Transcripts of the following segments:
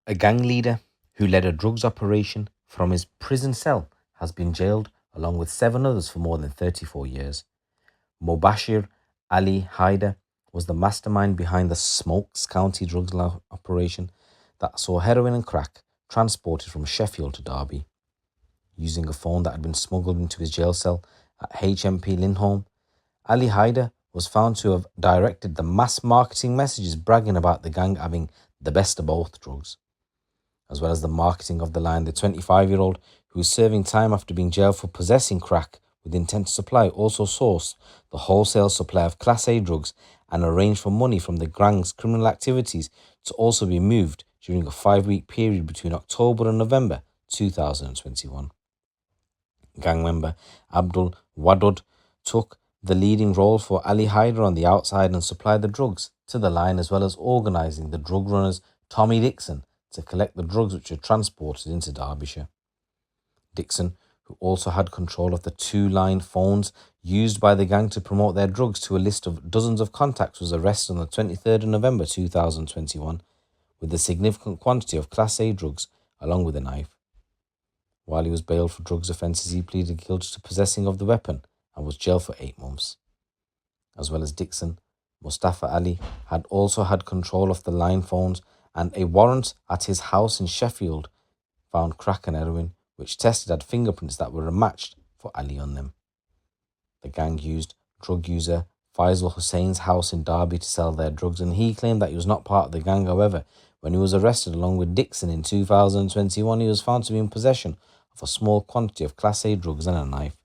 A gang leader who led a drugs operation from his prison cell has been jailed along with 7 others for more than 34 years. Mubashir Ali-Haider was the mastermind behind the Smokes County drugs operation that saw heroin and crack transported from Sheffield to Derby. Using a phone that had been smuggled into his jail cell at HMP Lindholm, Ali-Haider was found to have directed the mass marketing messages bragging about the gang having the best of both drugs, as well as the marketing of the line. The 25-year-old, who was serving time after being jailed for possessing crack with intent to supply, also sourced the wholesale supply of Class A drugs and arranged for money from the gang's criminal activities to also be moved during a 5-week period between October and November 2021. Gang member Abdul Wadud took the leading role for Ali-Haider on the outside and supplied the drugs to the line, as well as organising the drug runners Tommy Dixon to collect the drugs which were transported into Derbyshire. Dixon, who also had control of the 2-line phones used by the gang to promote their drugs to a list of dozens of contacts, was arrested on the 23rd of November 2021 with a significant quantity of Class A drugs along with a knife. While he was bailed for drugs offences, he pleaded guilty to possessing of the weapon and was jailed for 8 months. As well as Dixon, Mustafa Ali had also had control of the line phones, and a warrant at his house in Sheffield found crack and heroin, which tested had fingerprints that were matched for Ali on them. The gang used drug user Faisal Hussein's house in Derby to sell their drugs, and he claimed that he was not part of the gang. However, when he was arrested along with Dixon in 2021, he was found to be in possession of a small quantity of Class A drugs and a knife,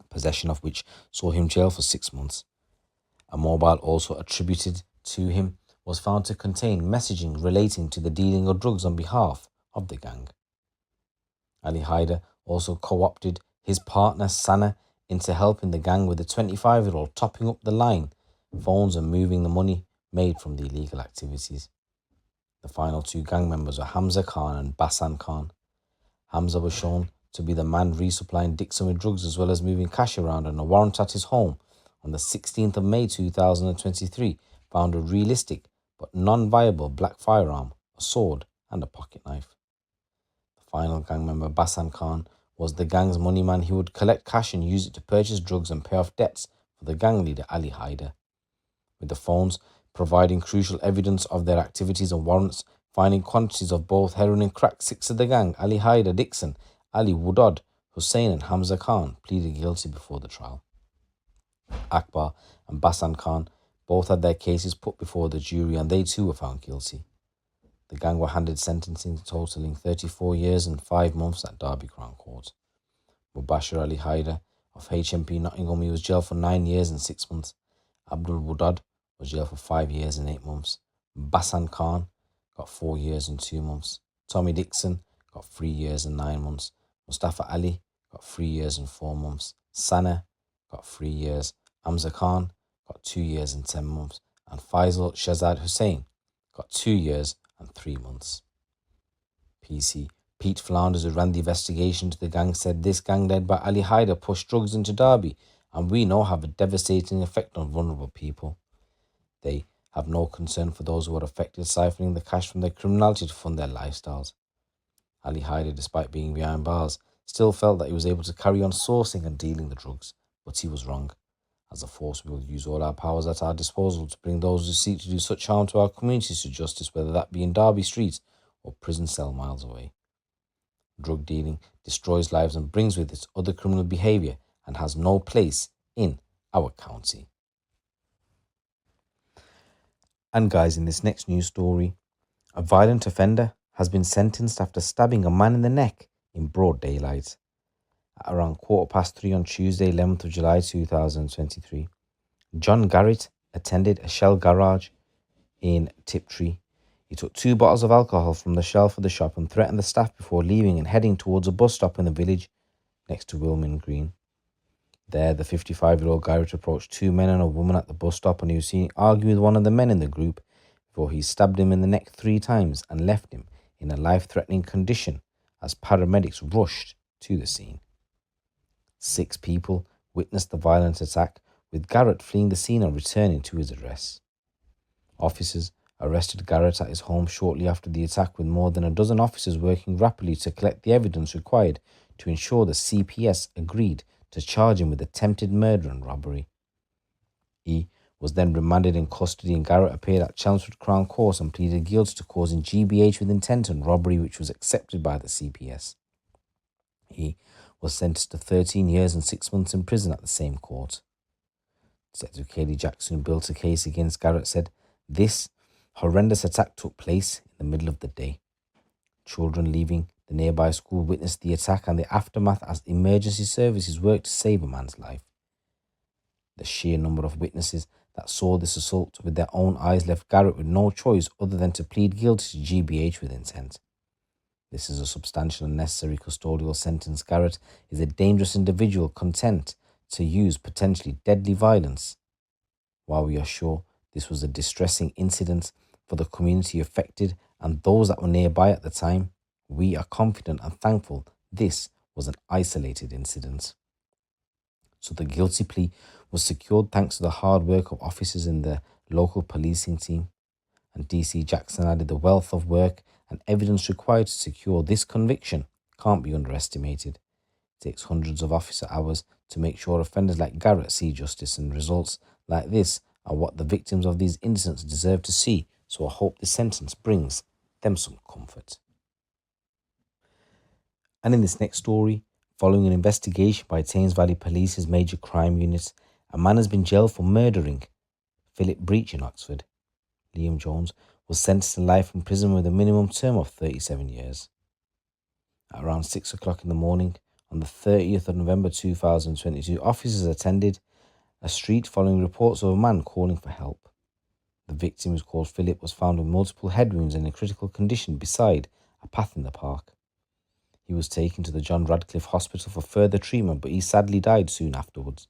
possession of which saw him jailed for 6 months. A mobile also attributed to him was found to contain messaging relating to the dealing of drugs on behalf of the gang. Ali-Haider also co-opted his partner Sana into helping the gang, with the 25-year-old topping up the line phones and moving the money made from the illegal activities. The final 2 gang members were Hamza Khan and Basan Khan. Hamza was shown to be the man resupplying Dixon with drugs as well as moving cash around, and a warrant at his home on the 16th of May 2023 found a realistic but non-viable black firearm, a sword and a pocket knife. The final gang member, Basan Khan, was the gang's money man. He would collect cash and use it to purchase drugs and pay off debts for the gang leader Ali-Haider, with the phones providing crucial evidence of their activities and warrants finding quantities of both heroin and crack. 6 of the gang, Ali-Haider, Dixon, Ali Wadud, Hussein and Hamza Khan, pleaded guilty before the trial. Akbar and Basan Khan both had their cases put before the jury, and they too were found guilty. The gang were handed sentencing totaling 34 years and 5 months at Derby Crown Court. Mubashir Ali-Haider of HMP Nottingham, he was jailed for 9 years and 6 months. Abdul Wadud was jailed for 5 years and 8 months. Basan Khan got 4 years and 2 months. Tommy Dixon got 3 years and 9 months. Mustafa Ali got 3 years and 4 months. Sana got 3 years. Hamza Khan got 2 years and 10 months. And Faisal Shahzad Hussain got 2 years and 3 months. PC Pete Flounders, who ran the investigation into the gang, said this gang led by Ali-Haider pushed drugs into Derby, and we know have a devastating effect on vulnerable people. They have no concern for those who are affected, siphoning the cash from their criminality to fund their lifestyles. Ali-Haider, despite being behind bars, still felt that he was able to carry on sourcing and dealing the drugs, but he was wrong. As a force, we will use all our powers at our disposal to bring those who seek to do such harm to our communities to justice, whether that be in Derby Street or prison cell miles away. Drug dealing destroys lives and brings with it other criminal behaviour and has no place in our county. And guys, in this next news story, a violent offender has been sentenced after stabbing a man in the neck in broad daylight. At around 3:15 on Tuesday, 11th of July 2023, John Garrett attended a Shell garage in Tiptree. He took 2 bottles of alcohol from the shelf of the shop and threatened the staff before leaving and heading towards a bus stop in the village next to Wilmin Green. There, the 55-year-old Garrett approached 2 men and a woman at the bus stop, and he was seen arguing with one of the men in the group before he stabbed him in the neck 3 times and left him in a life-threatening condition as paramedics rushed to the scene. 6 people witnessed the violent attack, with Garrett fleeing the scene and returning to his address. Officers arrested Garrett at his home shortly after the attack, with more than a dozen officers working rapidly to collect the evidence required to ensure the CPS agreed to charge him with attempted murder and robbery. He was then remanded in custody, and Garrett appeared at Chelmsford Crown Court and pleaded guilty to causing GBH with intent and robbery, which was accepted by the CPS. He was sentenced to 13 years and 6 months in prison at the same court. Detective Kaylee Jackson, who built a case against Garrett, said, "This horrendous attack took place in the middle of the day. Children leaving the nearby school witnessed the attack and the aftermath as emergency services worked to save a man's life. The sheer number of witnesses that saw this assault with their own eyes left Garrett with no choice other than to plead guilty to GBH with intent. This is a substantial and necessary custodial sentence. Garrett is a dangerous individual content to use potentially deadly violence. While we are sure this was a distressing incident for the community affected and those that were nearby at the time, we are confident and thankful this was an isolated incident." So the guilty plea was secured thanks to the hard work of officers in the local policing team, and DC Jackson added the wealth of work and evidence required to secure this conviction can't be underestimated. It takes hundreds of officer hours to make sure offenders like Garrett see justice, and results like this are what the victims of these incidents deserve to see, so I hope this sentence brings them some comfort. And in this next story, following an investigation by Thames Valley Police's major crime unit, a man has been jailed for murdering Philip Breach in Oxford. Liam Jones was sentenced to life in prison with a minimum term of 37 years. At around 6 o'clock in the morning, on the 30th of November 2022, officers attended a street following reports of a man calling for help. The victim, who was called Philip, was found with multiple head wounds and in a critical condition beside a path in the park. He was taken to the John Radcliffe Hospital for further treatment, but he sadly died soon afterwards.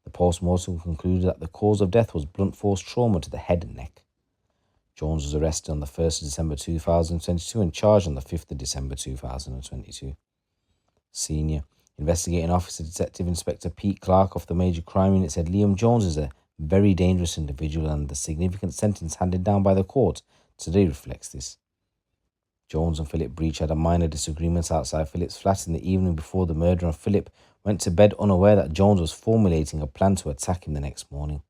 The post-mortem concluded that the cause of death was blunt force trauma to the head and neck. Jones was arrested on the 1st of December 2022 and charged on the 5th of December 2022. Senior Investigating Officer Detective Inspector Pete Clark of the Major Crime Unit said Liam Jones is a very dangerous individual, and the significant sentence handed down by the court today reflects this. Jones and Philip Breach had a minor disagreement outside Philip's flat in the evening before the murder, and Philip went to bed unaware that Jones was formulating a plan to attack him the next morning.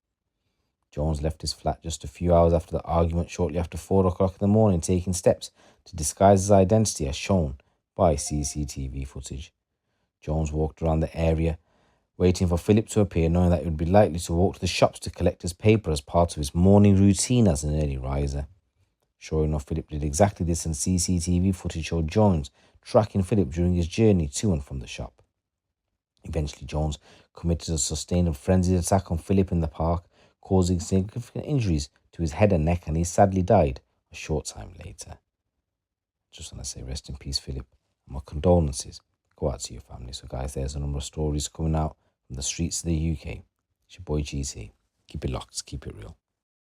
Jones left his flat just a few hours after the argument, shortly after 4 o'clock in the morning, taking steps to disguise his identity as shown by CCTV footage. Jones walked around the area waiting for Philip to appear, knowing that he would be likely to walk to the shops to collect his paper as part of his morning routine as an early riser. Sure enough, Philip did exactly this, and CCTV footage showed Jones tracking Philip during his journey to and from the shop. Eventually, Jones committed a sustained and frenzied attack on Philip in the park, causing significant injuries to his head and neck, and he sadly died a short time later. Just want to say rest in peace, Philip, and my condolences go out to your family. So guys, there's a number of stories coming out from the streets of the UK. It's your boy GC. Keep it locked, keep it real.